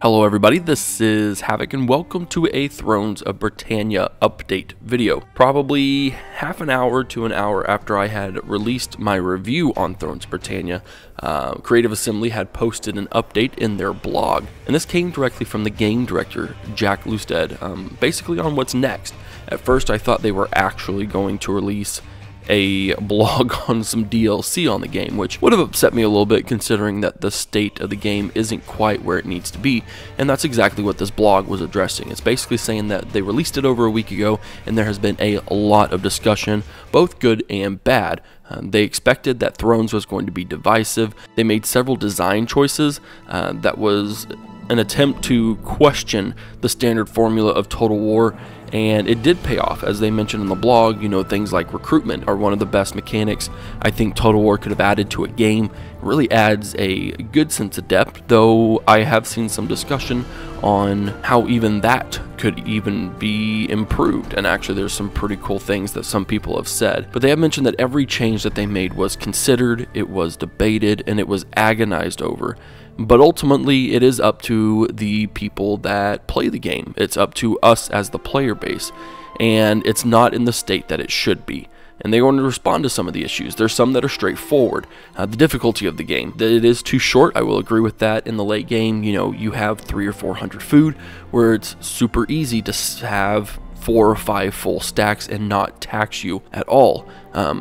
Hello everybody, this is Havoc and welcome to a Thrones of Britannia update video. Probably half an hour to an hour after I had released my review on Thrones of Britannia, Creative Assembly had posted an update in their blog. And this came directly from the game director, Jack Lusted, basically on what's next. At first I thought they were actually going to release a blog on some DLC on the game, which would have upset me a little bit considering that the state of the game isn't quite where it needs to be, and that's exactly what this blog was addressing. It's basically saying that they released it over a week ago and there has been a lot of discussion, both good and bad. They expected that Thrones was going to be divisive. They made several design choices that was an attempt to question the standard formula of Total War, and it did pay off. As they mentioned in the blog, you know, things like recruitment are one of the best mechanics I think Total War could have added to a game. It really adds a good sense of depth, though I have seen some discussion on how even that could even be improved, and actually there's some pretty cool things that some people have said. But they have mentioned that every change that they made was considered, it was debated, and it was agonized over. But ultimately, it is up to the people that play the game. It's up to us as the player base, and it's not in the state that it should be. And they're going to respond to some of the issues. There's some that are straightforward. The difficulty of the game, that it is too short. I will agree with that. In the late game, you know, you have 300 or 400 food, where it's super easy to have 4 or 5 full stacks and not tax you at all.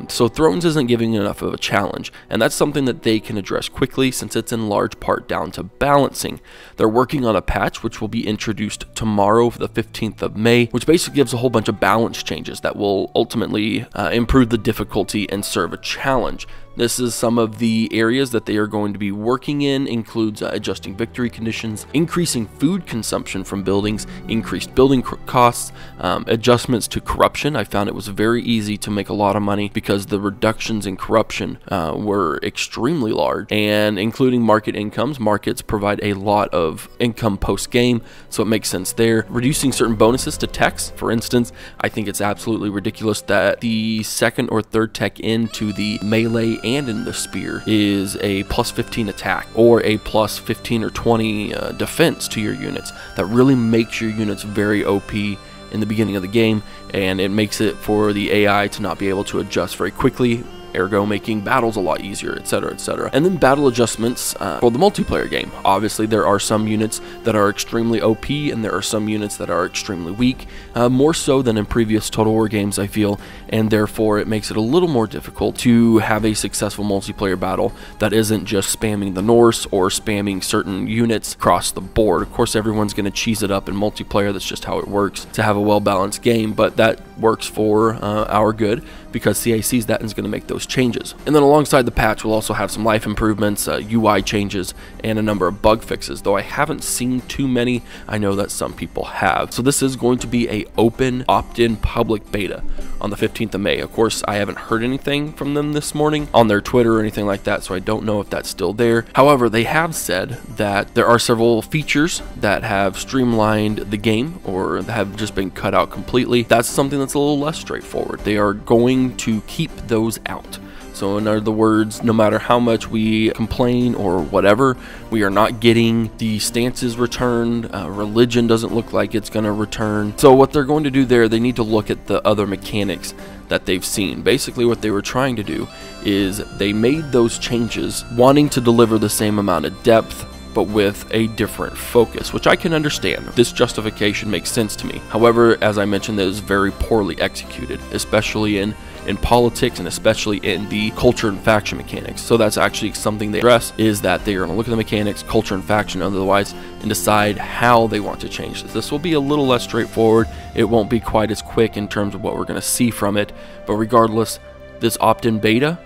So Thrones isn't giving enough of a challenge, and that's something that they can address quickly since it's in large part down to balancing. They're working on a patch which will be introduced tomorrow for the 15th of May, which basically gives a whole bunch of balance changes that will ultimately improve the difficulty and serve a challenge. This is some of the areas that they are going to be working in, includes adjusting victory conditions, increasing food consumption from buildings, increased building costs, adjustments to corruption. I found it was very easy to make a lot of money because the reductions in corruption were extremely large, and including market incomes. Markets provide a lot of income post-game, so it makes sense there. Reducing certain bonuses to techs, for instance. I think it's absolutely ridiculous that the second or third tech into the melee and in the spear is a plus 15 attack or a plus 15 or 20 defense to your units. That really makes your units very OP in the beginning of the game, and it makes it for the AI to not be able to adjust very quickly, ergo making battles a lot easier, etc, etc. And then battle adjustments for the multiplayer game. Obviously there are some units that are extremely OP and there are some units that are extremely weak, more so than in previous Total War games I feel, and therefore it makes it a little more difficult to have a successful multiplayer battle that isn't just spamming the Norse or spamming certain units across the board. Of course everyone's going to cheese it up in multiplayer, that's just how it works to have a well-balanced game, but that works for our good because CA sees that and is going to make those changes. And then alongside the patch, we'll also have some life improvements, UI changes, and a number of bug fixes, though I haven't seen too many. I know that some people have. So this is going to be a open, opt-in public beta on the 15th of May. Of course, I haven't heard anything from them this morning on their Twitter or anything like that, so I don't know if that's still there. However, they have said that there are several features that have streamlined the game or have just been cut out completely. That's something that's a little less straightforward. They are going to keep those out. So in other words, no matter how much we complain or whatever, we are not getting the stances returned. Religion doesn't look like it's going to return. So what they're going to do there, they need to look at the other mechanics that they've seen. Basically what they were trying to do is they made those changes wanting to deliver the same amount of depth but with a different focus, which I can understand. This justification makes sense to me. However, as I mentioned, that is very poorly executed, especially in politics and especially in the culture and faction mechanics. So that's actually something they address, is that they are going to look at the mechanics, culture and faction otherwise, and decide how they want to change this. This will be a little less straightforward. It won't be quite as quick in terms of what we're going to see from it, but regardless, this opt-in beta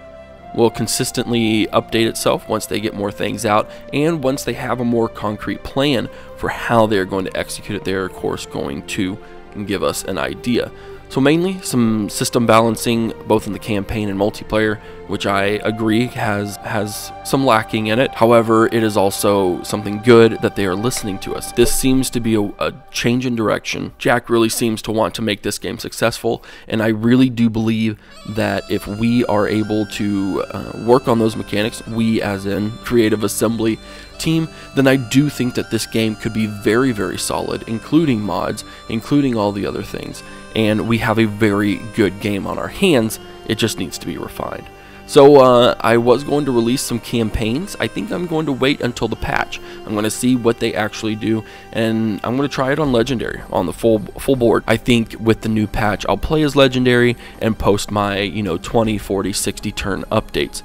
will consistently update itself once they get more things out, and once they have a more concrete plan for how they're going to execute it, they're of course going to give us an idea. So mainly some system balancing both in the campaign and multiplayer, which I agree has some lacking in it. However, it is also something good that they are listening to us. This seems to be a change in direction. Jack really seems to want to make this game successful, and I really do believe that if we are able to work on those mechanics, we as in Creative Assembly team, then I do think that this game could be very, very solid, including mods, including all the other things, and we have a very good game on our hands. It just needs to be refined. So I was going to release some campaigns. I think I'm going to wait until the patch. I'm going to see what they actually do, and I'm going to try it on Legendary, on the full board. I think with the new patch, I'll play as Legendary and post my 20, 40, 60 turn updates.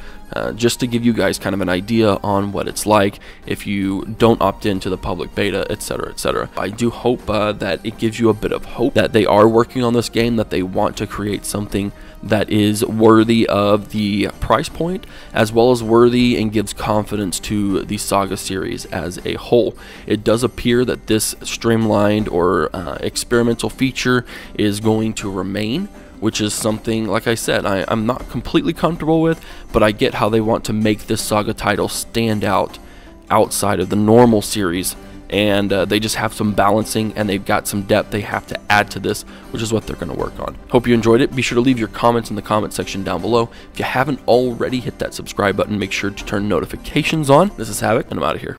Just to give you guys kind of an idea on what it's like if you don't opt into the public beta, etc., etc. I do hope that it gives you a bit of hope that they are working on this game, that they want to create something that is worthy of the price point, as well as worthy and gives confidence to the Saga series as a whole. It does appear that this streamlined or experimental feature is going to remain, which is something, like I said, I'm not completely comfortable with, but I get how they want to make this Saga title stand out outside of the normal series, and they just have some balancing, and they've got some depth they have to add to this, which is what they're going to work on. Hope you enjoyed it. Be sure to leave your comments in the comment section down below. If you haven't already, hit that subscribe button. Make sure to turn notifications on. This is HforHavoc, and I'm out of here.